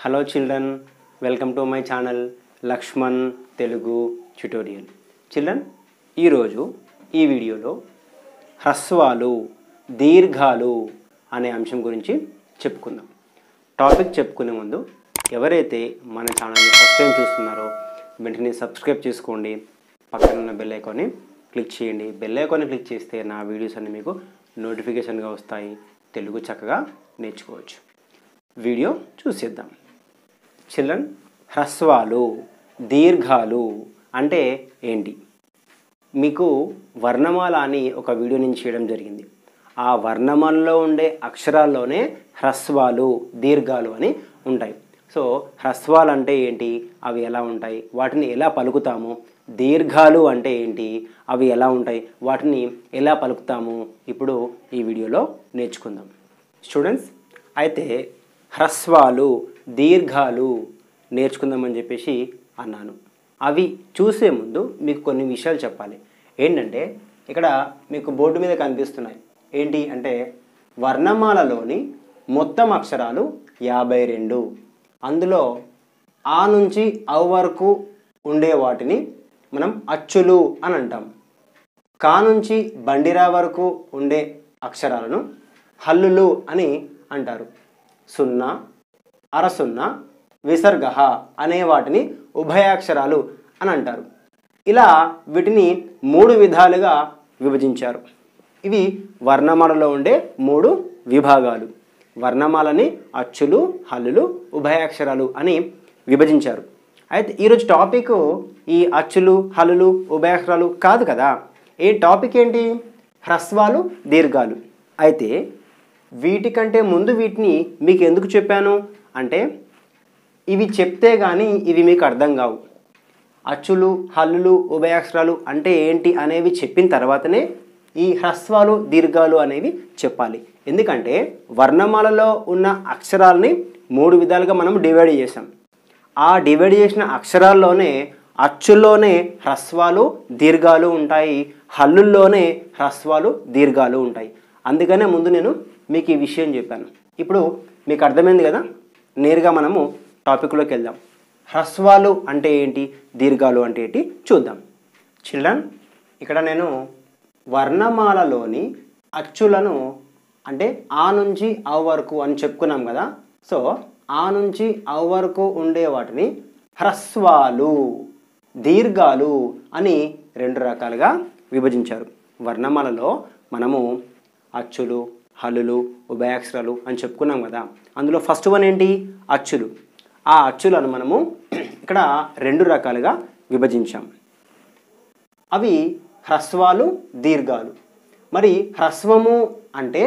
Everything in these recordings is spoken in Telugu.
Hello children, welcome to my channel Lakshman Telugu tutorial. Children, ఈ రోజు ఈ వీడియోలో హ్రస్వాలు దీర్ఘాలు అనే అంశం గురించి చెప్పుకుందాం. టాపిక్ చెప్పుకునే ముందు ఎవరైతే మన ఛానల్ని ఫస్ట్ టైం చూస్తున్నారో వెంటనే సబ్స్క్రైబ్ చేసుకోండి. పక్కన ఉన్న బెల్ ఐకాన్ని క్లిక్ చేయండి. బెల్ ఐకాన్ని క్లిక్ చేస్తే నా వీడియోస్ అన్ని మీకు నోటిఫికేషన్గా వస్తాయి. తెలుగు చక్కగా నేర్చుకోవచ్చు. వీడియో చూసేద్దాం. చిల్డ్రన్, హ్రస్వాలు దీర్ఘాలు అంటే ఏంటి? మీకు వర్ణమాల అని ఒక వీడియో నేను చేయడం జరిగింది. ఆ వర్ణమాలలో ఉండే అక్షరాల్లోనే హ్రస్వాలు దీర్ఘాలు అని ఉంటాయి. సో హ్రస్వాలు అంటే ఏంటి, అవి ఎలా ఉంటాయి, వాటిని ఎలా పలుకుతాము, దీర్ఘాలు అంటే ఏంటి, అవి ఎలా ఉంటాయి, వాటిని ఎలా పలుకుతాము, ఇప్పుడు ఈ వీడియోలో నేర్చుకుందాం. స్టూడెంట్స్, అయితే హ్రస్వాలు దీర్ఘాలు నేర్చుకుందామని చెప్పేసి అన్నాను. అవి చూసే ముందు మీకు కొన్ని విషయాలు చెప్పాలి. ఏంటంటే ఇక్కడ మీకు బోర్డు మీద కనిపిస్తున్నాయి. ఏంటి అంటే వర్ణమాలలోని మొత్తం అక్షరాలు 52. అందులో ఆ నుంచి అవ్ వరకు ఉండే వాటిని మనం అచ్చులు అని అంటాం. కా నుంచి బండిరా వరకు ఉండే అక్షరాలను హల్లులు అని అంటారు. 0, అర 0, విసర్గ అనే వాటిని ఉభయాక్షరాలు అని అంటారు. ఇలా వీటిని 3 విధాలుగా విభజించారు. ఇవి వర్ణమాలలో ఉండే 3 విభాగాలు. వర్ణమాలని అచ్చులు, హల్లులు, ఉభయాక్షరాలు అని విభజించారు. అయితే ఈరోజు టాపిక్ ఈ అచ్చులు, హల్లులు, ఉభయాక్షరాలు కాదు కదా. ఏ టాపిక్ ఏంటి? హ్రస్వాలు దీర్ఘాలు. అయితే వీటికంటే ముందు వీటిని మీకు ఎందుకు చెప్పాను అంటే ఇవి చెప్తే కానీ ఇవి మీకు అర్థం కావు. అచ్చులు, హల్లులు, ఉభయాక్షరాలు అంటే ఏంటి అనేవి చెప్పిన తర్వాతనే ఈ హ్రస్వాలు దీర్ఘాలు అనేవి చెప్పాలి. ఎందుకంటే వర్ణమాలలో ఉన్న అక్షరాలని 3 విధాలుగా మనం డివైడ్ చేసాం. ఆ డివైడ్ చేసిన అక్షరాల్లోనే అచ్చుల్లోనే హ్రస్వాలు దీర్ఘాలు ఉంటాయి, హల్లుల్లోనే హ్రస్వాలు దీర్ఘాలు ఉంటాయి. అందుకనే ముందు నేను మీకు ఈ విషయం చెప్పాను. ఇప్పుడు మీకు అర్థమైంది కదా. నేరుగా మనము టాపిక్లోకి వెళ్దాం. హ్రస్వాలు అంటే ఏంటి, దీర్ఘాలు అంటే ఏంటి చూద్దాం. చిల్డ్రన్, ఇక్కడ నేను వర్ణమాలలోని అచ్చులను అంటే ఆ నుంచి అవ్ వరకు అని చెప్పుకున్నాం కదా. సో ఆ నుంచి అవ్ వరకు ఉండే వాటిని హ్రస్వాలు దీర్ఘాలు అని 2 రకాలుగా విభజించారు. వర్ణమాలలో మనము అచ్చులు, హల్లులు, ఉభయాక్షరాలు అని చెప్పుకున్నాం కదా. అందులో ఫస్ట్ వన్ ఏంటి? అచ్చులు. ఆ అచ్చులను మనము ఇక్కడ 2 రకాలుగా విభజించాం. అవి హ్రస్వాలు దీర్ఘాలు. మరి హ్రస్వము అంటే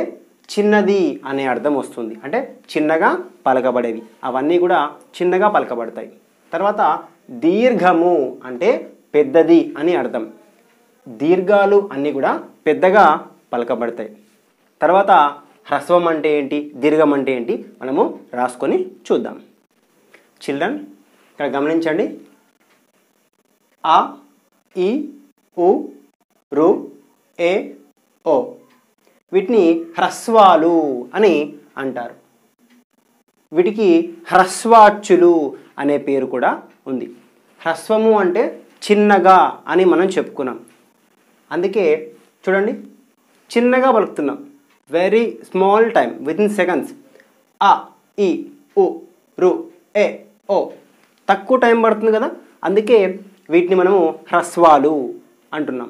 చిన్నది అనే అర్థం వస్తుంది, అంటే చిన్నగా పలకబడేవి, అవన్నీ కూడా చిన్నగా పలకబడతాయి. తర్వాత దీర్ఘము అంటే పెద్దది అని అర్థం. దీర్ఘాలు అన్నీ కూడా పెద్దగా పలకబడతాయి. తర్వాత హ్రస్వం అంటే ఏంటి, దీర్ఘం అంటే ఏంటి మనము రాసుకొని చూద్దాం. చిల్డ్రన్, ఇక్కడ గమనించండి. ఆ, ఈ, ఉ, రు, ఏ, ఓ వీటిని హ్రస్వాలు అని అంటారు. వీటికి హ్రస్వాచ్చులు అనే పేరు కూడా ఉంది. హ్రస్వము అంటే చిన్నగా అని మనం చెప్పుకున్నాం. అందుకే చూడండి, చిన్నగా పలుకుతున్నాం. Very small time, within seconds. ఆ, ఈ, ఉ, రు, ఏ, ఓ తక్కువ టైం పడుతుంది కదా. అందుకే వీటిని మనము హ్రస్వాలు అంటున్నాం.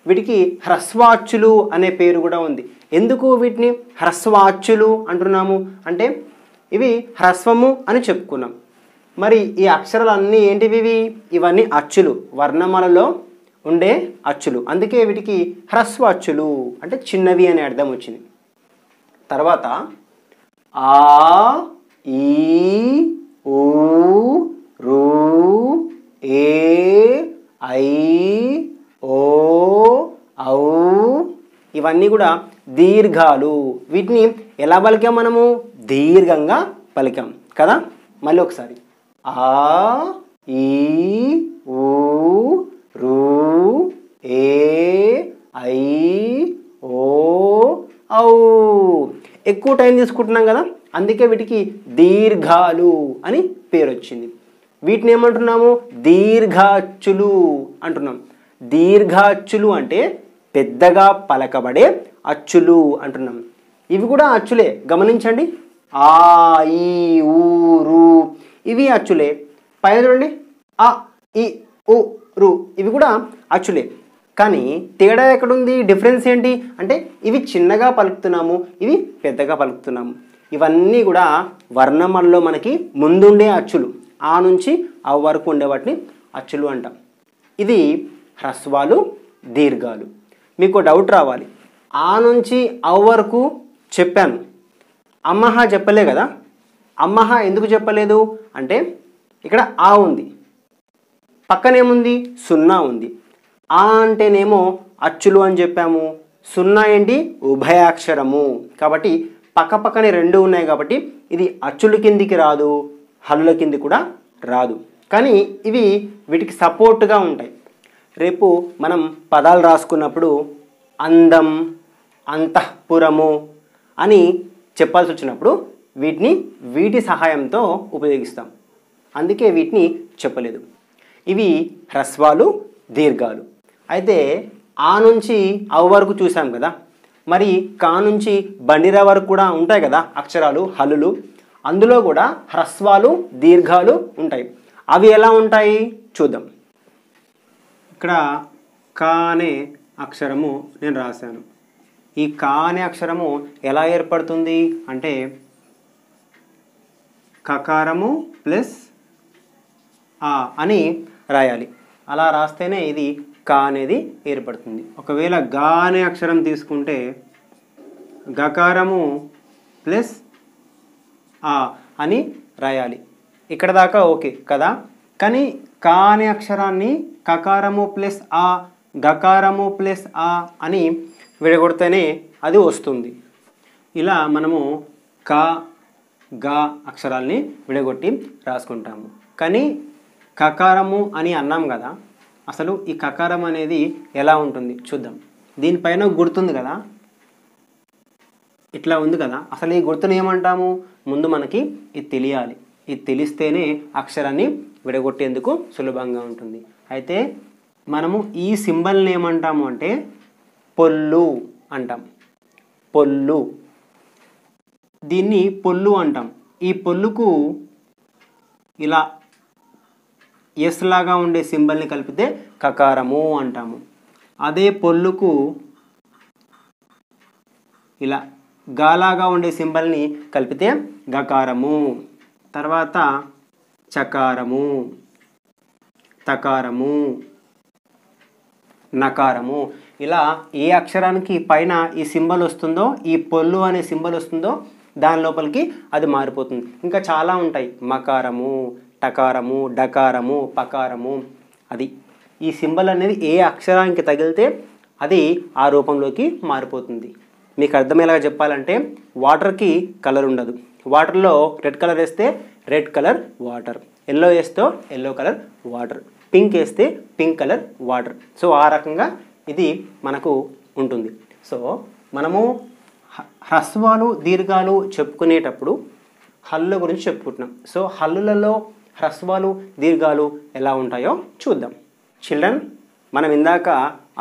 వీటికి హ్రస్వాచ్చులు అనే పేరు కూడా ఉంది. ఎందుకు వీటిని హ్రస్వాచ్చులు అంటున్నాము అంటే ఇవి హ్రస్వము అని చెప్పుకున్నాం. మరి ఈ అక్షరాలన్నీ ఏంటివి? ఇవన్నీ అచ్చులు, వర్ణమాలలో ఉండే అచ్చులు. అందుకే వీటికి హ్రస్వాచ్చులు అంటే చిన్నవి అనే అర్థం వచ్చింది. తర్వాత ఆ, ఈ, ఊ, రు, ఏ, ఐ, ఓ, ఔ ఇవన్నీ కూడా దీర్ఘాలు. వీటిని ఎలా పలికాం మనము? దీర్ఘంగా పలికాం కదా. మళ్ళీ ఒకసారి ఆ, ఈ, ఊ, రు, ఏ, ఐ, ఓ, ఔ ఎక్కువ టైం తీసుకుంటున్నాం కదా. అందుకే వీటికి దీర్ఘాలు అని పేరు వచ్చింది. వీటిని ఏమంటున్నాము? దీర్ఘాచ్చులు అంటున్నాం. దీర్ఘాచ్చులు అంటే పెద్దగా పలకబడే అచ్చులు అంటున్నాం. ఇవి కూడా అచ్చులే, గమనించండి. ఆ, ఈ, ఊ, రు ఇవి అచ్చులే. పైన చూడండి, ఆ, ఈ, ఉ, రు ఇవి కూడా అచ్చులే. కానీ తేడా ఎక్కడుంది? డిఫరెన్స్ ఏంటి అంటే ఇవి చిన్నగా పలుకుతున్నాము, ఇవి పెద్దగా పలుకుతున్నాము. ఇవన్నీ కూడా వర్ణమాలలో మనకి ముందుండే అచ్చులు. ఆ నుంచి ఆ వరకు ఉండే వాటిని అచ్చులు అంటాం. ఇది హ్రస్వాలు, దీర్ఘాలు. మీకు డౌట్ రావాలి, ఆ నుంచి అవ్ వరకు చెప్పాను, అమ్మహ చెప్పలే కదా. అమ్మహ ఎందుకు చెప్పలేదు అంటే ఇక్కడ ఆ ఉంది, పక్కనేముంది? సున్నా ఉంది. ఆ అంటేనేమో అచ్చులు అని చెప్పాము. సున్నా ఏంటి? ఉభయాక్షరము. కాబట్టి పక్కపక్కనే రెండు ఉన్నాయి కాబట్టి ఇది అచ్చుల కిందికి రాదు, హల్లుల కింది కూడా రాదు. కానీ ఇవి వీటికి సపోర్ట్గా ఉంటాయి. రేపు మనం పదాలు రాసుకున్నప్పుడు అందం, అంతఃపురము అని చెప్పాల్సి వచ్చినప్పుడు వీటి సహాయంతో ఉపయోగిస్తాం. అందుకే వీటిని చెప్పలేదు. ఇవి హ్రస్వాలు, దీర్ఘాలు. అయితే ఆ నుంచి అవ్ వరకు చూసాం కదా, మరి కా నుంచి బండిరా వరకు కూడా ఉంటాయి కదా అక్షరాలు, హల్లులు. అందులో కూడా హ్రస్వాలు, దీర్ఘాలు ఉంటాయి. అవి ఎలా ఉంటాయి చూద్దాం. ఇక్కడ కా అనే అక్షరము నేను రాశాను. ఈ కా అనే అక్షరము ఎలా ఏర్పడుతుంది అంటే కకారము ప్లస్ ఆ అని రాయాలి. అలా రాస్తేనే ఇది కా అనేది ఏర్పడుతుంది. ఒకవేళ గా అనే అక్షరం తీసుకుంటే గకారము ప్లస్ ఆ అని రాయాలి. ఇక్కడ దాకా ఓకే కదా. కానీ కా అనే అక్షరాన్ని కకారము ప్లస్ ఆ, గకారము ప్లస్ ఆ అని విడగొడితేనే అది వస్తుంది. ఇలా మనము కా, గా అక్షరాల్ని విడగొట్టి రాసుకుంటాము. కానీ కకారము అని అన్నాం కదా, అసలు ఈ కకారం అనేది ఎలా ఉంటుంది చూద్దాం. దీనిపైన గుర్తుంది కదా, ఇట్లా ఉంది కదా. అసలు ఈ గుర్తుని ఏమంటాము? ముందు మనకి ఇది తెలియాలి. ఇది తెలిస్తేనే అక్షరాన్ని విడగొట్టేందుకు సులభంగా ఉంటుంది. అయితే మనము ఈ సింబల్ని ఏమంటాము అంటే పొల్లు అంటాం. పొల్లు, దీన్ని పొల్లు అంటాం. ఈ పొల్లుకు ఇలా ఎస్ లాగా ఉండే సింబల్ని కలిపితే కకారము అంటాము. అదే పొల్లుకు ఇలా గాలాగా ఉండే సింబల్ని కలిపితే గకారము. తర్వాత చకారము, తకారము, నకారము. ఇలా ఏ అక్షరానికి పైన ఈ సింబల్ వస్తుందో, ఈ పొల్లు అనే సింబల్ వస్తుందో దాని లోపలికి అది మారిపోతుంది. ఇంకా చాలా ఉంటాయి, మకారము, టకారము, డకారము, పకారము. అది ఈ సింబల్ అనేది ఏ అక్షరానికి తగిలితే అది ఆ రూపంలోకి మారిపోతుంది. మీకు అర్థమయ్యేలాగా చెప్పాలంటే వాటర్కి కలర్ ఉండదు. వాటర్లో రెడ్ కలర్ వేస్తే రెడ్ కలర్ వాటర్, ఎల్లో వేస్తే ఎల్లో కలర్ వాటర్, పింక్ వేస్తే పింక్ కలర్ వాటర్. సో ఆ రకంగా ఇది మనకు ఉంటుంది. సో మనము హ్రస్వాలు, దీర్ఘాలు చెప్పుకునేటప్పుడు హల్లుల గురించి చెప్పుకుంటున్నాం. సో హల్లులలో హ్రస్వాలు, దీర్ఘాలు ఎలా ఉంటాయో చూద్దాం. చిల్డ్రన్, మనం ఇందాక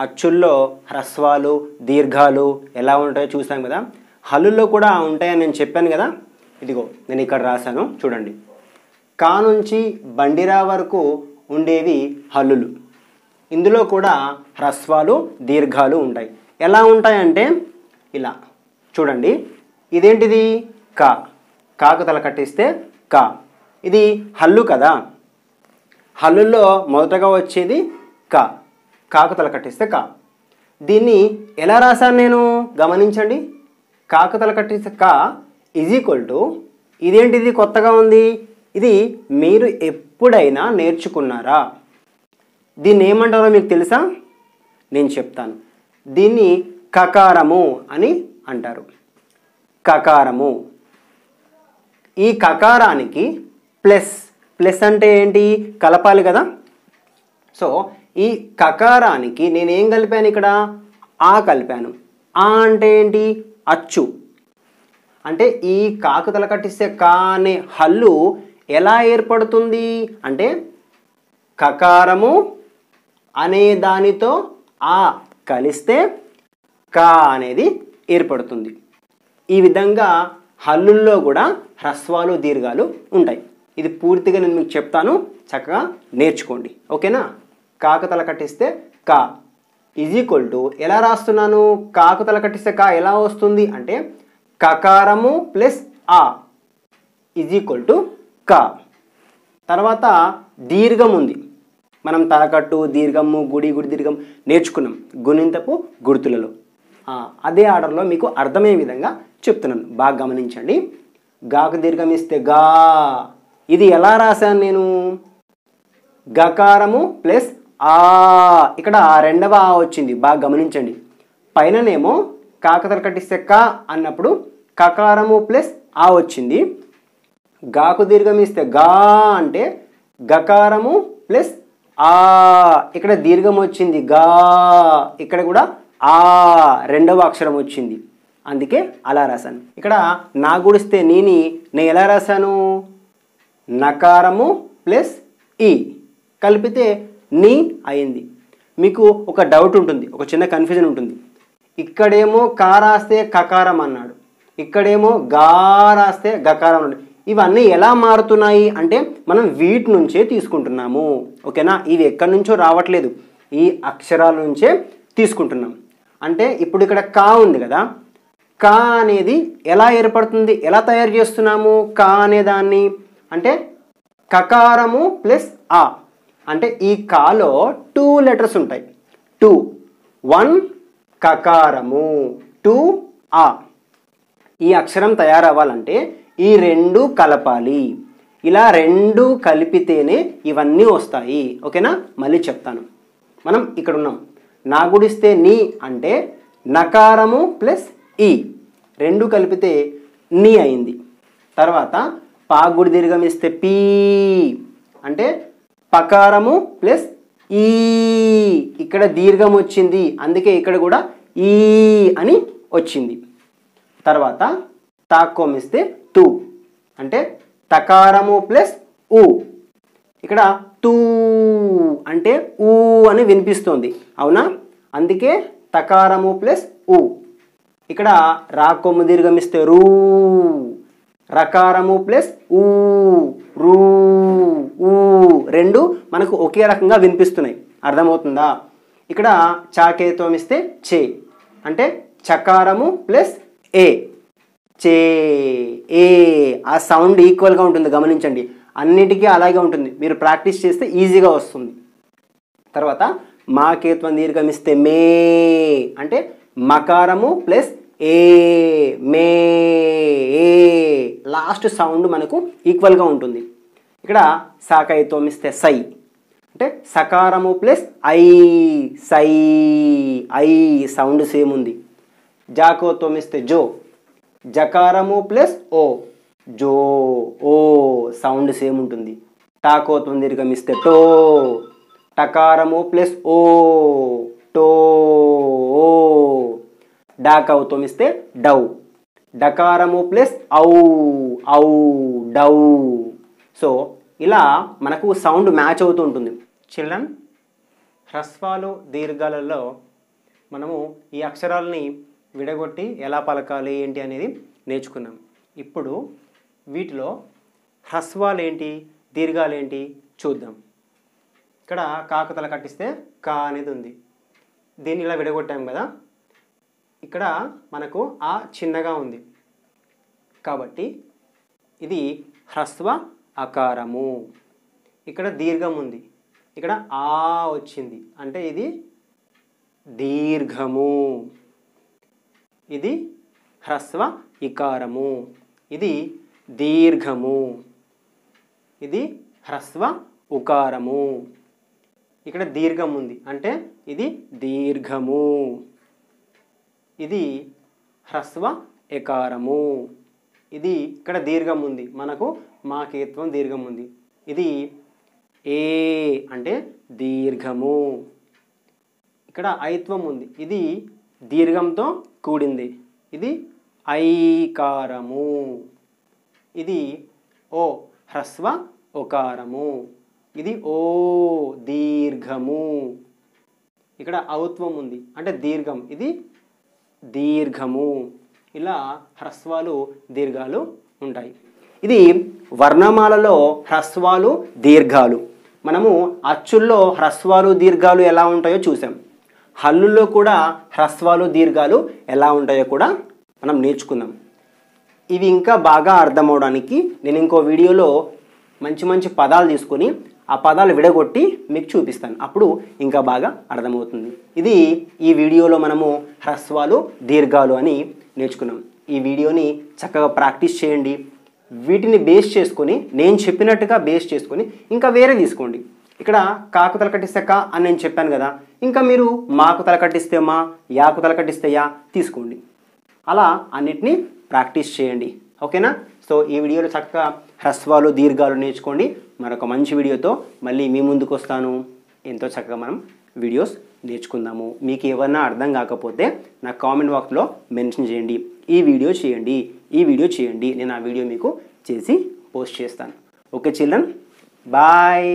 అచ్చుల్లో హ్రస్వాలు, దీర్ఘాలు ఎలా ఉంటాయో చూసాం కదా. హల్లుల్లో కూడా ఉంటాయని నేను చెప్పాను కదా. ఇదిగో నేను ఇక్కడ రాశాను చూడండి. కా నుంచి బండిరా వరకు ఉండేవి హల్లులు. ఇందులో కూడా హ్రస్వాలు, దీర్ఘాలు ఉంటాయి. ఎలా ఉంటాయంటే ఇలా చూడండి. ఇదేంటిది? కా. కాకు తల కట్టిస్తే కా. ఇది హల్లు కదా. హల్లుల్లో మొదటగా వచ్చేది కా. కాకు తల కట్టిస్తే కా. దీన్ని ఎలా రాశాను నేను గమనించండి. కాకు తల కట్టిస్తే కా ఈజ్ ఈక్వల్ టు, ఇదేంటిది కొత్తగా ఉంది? ఇది మీరు ఎప్పుడైనా నేర్చుకున్నారా? దీన్ని ఏమంటారో మీకు తెలుసా? నేను చెప్తాను. దీన్ని కకారము అని అంటారు. కకారము. ఈ కకారానికి ప్లస్, ప్లస్ అంటే ఏంటి? కలపాలి కదా. సో ఈ కకారానికి నేనేం కలిపాను ఇక్కడ? ఆ కలిపాను. ఆ అంటే ఏంటి? అచ్చు. అంటే ఈ కాకు తలకట్టిస్తే కా అనే హల్లు ఎలా ఏర్పడుతుంది అంటే కకారము అనే దానితో ఆ కలిస్తే కా అనేది ఏర్పడుతుంది. ఈ విధంగా హల్లుల్లో కూడా హ్రస్వాలు దీర్ఘాలు ఉంటాయి. ఇది పూర్తిగా నేను మీకు చెప్తాను, చక్కగా నేర్చుకోండి. ఓకేనా? కాకు తలకట్టిస్తే కా ఎలా రాస్తున్నాను? కాకు తలకట్టిస్తే కా ఎలా వస్తుంది అంటే కకారము ప్లస్ ఆ కా. తర్వాత దీర్ఘం ఉంది. మనం తలకట్టు దీర్ఘము గుడి దీర్ఘం నేర్చుకున్నాం గుణింతపు గుర్తులలో. అదే ఆర్డర్లో మీకు అర్థమయ్యే విధంగా చెప్తున్నాను, బాగా గమనించండి. గాకు దీర్ఘం ఇస్తే గా, ఇది ఎలా రాశాను నేను? గకారము ప్లస్ ఆ, ఇక్కడ రెండవ ఆ వచ్చింది, బాగా గమనించండి. పైననేమో కాకతలు కట్టిస్తే కా అన్నప్పుడు కకారము ప్లస్ ఆ వచ్చింది. గాకు దీర్ఘం ఇస్తే గా అంటే గకారము ప్లస్ ఆ, ఇక్కడ దీర్ఘం వచ్చింది గా, ఇక్కడ కూడా ఆ రెండవ అక్షరం వచ్చింది, అందుకే అలా రాశాను. ఇక్కడ నా గుడిస్తే నేను ఎలా రాశాను? నకారము ప్లస్ ఈ కలిపితే నీ అయింది. మీకు ఒక డౌట్ ఉంటుంది, ఒక చిన్న కన్ఫ్యూజన్ ఉంటుంది. ఇక్కడేమో కా రాస్తే కకారం అన్నాడు, ఇక్కడేమో గా రాస్తే గకారం అన్నాడు. ఇవన్నీ ఎలా మారుతున్నాయి అంటే మనం వీటి నుంచే తీసుకుంటున్నాము. ఓకేనా? ఇవి ఎక్కడి నుంచో రావట్లేదు, ఈ అక్షరాల నుంచే తీసుకుంటున్నాం. అంటే ఇప్పుడు ఇక్కడ కా ఉంది కదా, కా అనేది ఎలా ఏర్పడుతుంది, ఎలా తయారు చేస్తున్నాము కా అనే దాన్ని అంటే కకారము ప్లస్ ఆ. అంటే ఈ కాలో 2 లెటర్స్ ఉంటాయి. 2 1 కకారము 2 ఆ. ఈ అక్షరం తయారవ్వాలంటే ఈ రెండు కలపాలి. ఇలా రెండు కలిపితేనే ఇవన్నీ వస్తాయి. ఓకేనా? మళ్ళీ చెప్తాను. మనం ఇక్కడ ఉన్నాం, నా గుడిస్తే నీ అంటే నకారము ప్లస్ ఈ రెండు కలిపితే నీ అయింది. తర్వాత పాగుడి దీర్ఘం ఇస్తే పీ అంటే పకారము ప్లస్ ఈ, ఇక్కడ దీర్ఘం వచ్చింది, అందుకే ఇక్కడ కూడా ఈ అని వచ్చింది. తర్వాత తాకోం ఇస్తే తూ అంటే తకారము ప్లస్ ఊ, ఇక్కడ తూ అంటే ఊ అని వినిపిస్తుంది, అవునా? అందుకే తకారము ప్లస్ ఊ. ఇక్కడ రాకొమ్ము దీర్ఘం ఇస్తే రూ, రకారము ప్లస్ ఊ రూ ఊ, రెండు మనకు ఒకే రకంగా వినిపిస్తున్నాయి. అర్థమవుతుందా? ఇక్కడ చాకేత్వం ఇస్తే చే అంటే చకారము ప్లస్ ఏ చే ఏ, ఆ సౌండ్ ఈక్వల్గా ఉంటుంది, గమనించండి. అన్నిటికీ అలాగే ఉంటుంది, మీరు ప్రాక్టీస్ చేస్తే ఈజీగా వస్తుంది. తర్వాత మాకేత్వం దీర్ఘం ఇస్తే మే అంటే మకారము ప్లస్ ఏ మే ఏ, లాస్ట్ సౌండ్ మనకు ఈక్వల్గా ఉంటుంది. ఇక్కడ సాకైత్వం ఇస్తే సై అంటే సకారము ప్లస్ ఐ సై ఐ, సౌండ్ సేమ్ ఉంది. జాకోత్వం ఇస్తే జో జకారము ప్లస్ ఓ జో ఓ, సౌండ్ సేమ్ ఉంటుంది. టాకోత్వం దీర్ఘం ఇస్తే టో టకారము ప్లస్ ఓ టో ఓ. డాకౌత్వం ఇస్తే డౌ డకారము ప్లస్ ఔ ఔ డౌ. సో ఇలా మనకు సౌండ్ మ్యాచ్ అవుతూ ఉంటుంది. చిల్డ్రన్, హ్రస్వాలు దీర్ఘాలలో మనము ఈ అక్షరాలని విడగొట్టి ఎలా పలకాలి ఏంటి అనేది నేర్చుకున్నాం. ఇప్పుడు వీటిలో హ్రస్వాలు ఏంటి దీర్ఘాలు ఏంటి చూద్దాం. ఇక్కడ కాకతల కట్టిస్తే కా అనేది ఉంది, దీన్ని ఇలా విడగొట్టాం కదా. ఇక్కడ మనకు ఆ చిన్నగా ఉంది కాబట్టి ఇది హ్రస్వ అకారము. ఇక్కడ దీర్ఘం ఉంది, ఇక్కడ ఆ వచ్చింది అంటే ఇది దీర్ఘము. ఇది హ్రస్వ ఇకారము, ఇది దీర్ఘము, ఇది హ్రస్వ ఉకారము. ఇక్కడ దీర్ఘం ఉంది అంటే ఇది దీర్ఘము, ఇది హ్రస్వ ఎకారము. ఇది ఇక్కడ దీర్ఘం ఉంది, మనకు మాకేత్వం దీర్ఘం ఉంది, ఇది ఏ అంటే దీర్ఘము. ఇక్కడ ఐత్వం ఉంది, ఇది దీర్ఘంతో కూడింది, ఇది ఐకారము. ఇది ఓ హ్రస్వ ఒకారము. ఇది ఓ దీర్ఘము. ఇక్కడ ఔత్వం ఉంది అంటే దీర్ఘం, ఇది దీర్ఘము. ఇలా హ్రస్వాలు దీర్ఘాలు ఉంటాయి. ఇది వర్ణమాలలో హ్రస్వాలు దీర్ఘాలు. మనము అచ్చుల్లో హ్రస్వాలు దీర్ఘాలు ఎలా ఉంటాయో చూసాం. హల్లుల్లో కూడా హ్రస్వాలు దీర్ఘాలు ఎలా ఉంటాయో కూడా మనం నేర్చుకుందాం. ఇవి ఇంకా బాగా అర్థమవడానికి నేను ఇంకో వీడియోలో మంచి మంచి పదాలు తీసుకొని ఆ పదాలు విడగొట్టి మీకు చూపిస్తాను. అప్పుడు ఇంకా బాగా అర్థమవుతుంది. ఇది ఈ వీడియోలో మనము హ్రస్వాలు దీర్ఘాలు అని నేర్చుకున్నాం. ఈ వీడియోని చక్కగా ప్రాక్టీస్ చేయండి. వీటిని బేస్ చేసుకొని నేను చెప్పినట్టుగా బేస్ చేసుకొని ఇంకా వేరే తీసుకోండి. ఇక్కడ కాకు తలకట్టిస్తే కా అని నేను చెప్పాను కదా, ఇంకా మీరు మాకు తలకట్టిస్తే మా, యాకు తలకట్టిస్తే యా తీసుకోండి. అలా అన్నిటినీ ప్రాక్టీస్ చేయండి. ఓకేనా? సో ఈ వీడియోలో చక్కగా హ్రస్వాలు దీర్ఘాలు నేర్చుకోండి. మరొక మంచి వీడియోతో మళ్ళీ మీ ముందుకు వస్తాను. ఎంతో చక్కగా మనం వీడియోస్ నేర్చుకుందాము. మీకు ఏమన్నా అర్థం కాకపోతే నా కామెంట్ బాక్స్లో మెన్షన్ చేయండి. ఈ వీడియో చేయండి, ఈ వీడియో చేయండి, నేను ఆ వీడియో మీకు చేసి పోస్ట్ చేస్తాను. Okay children, bye.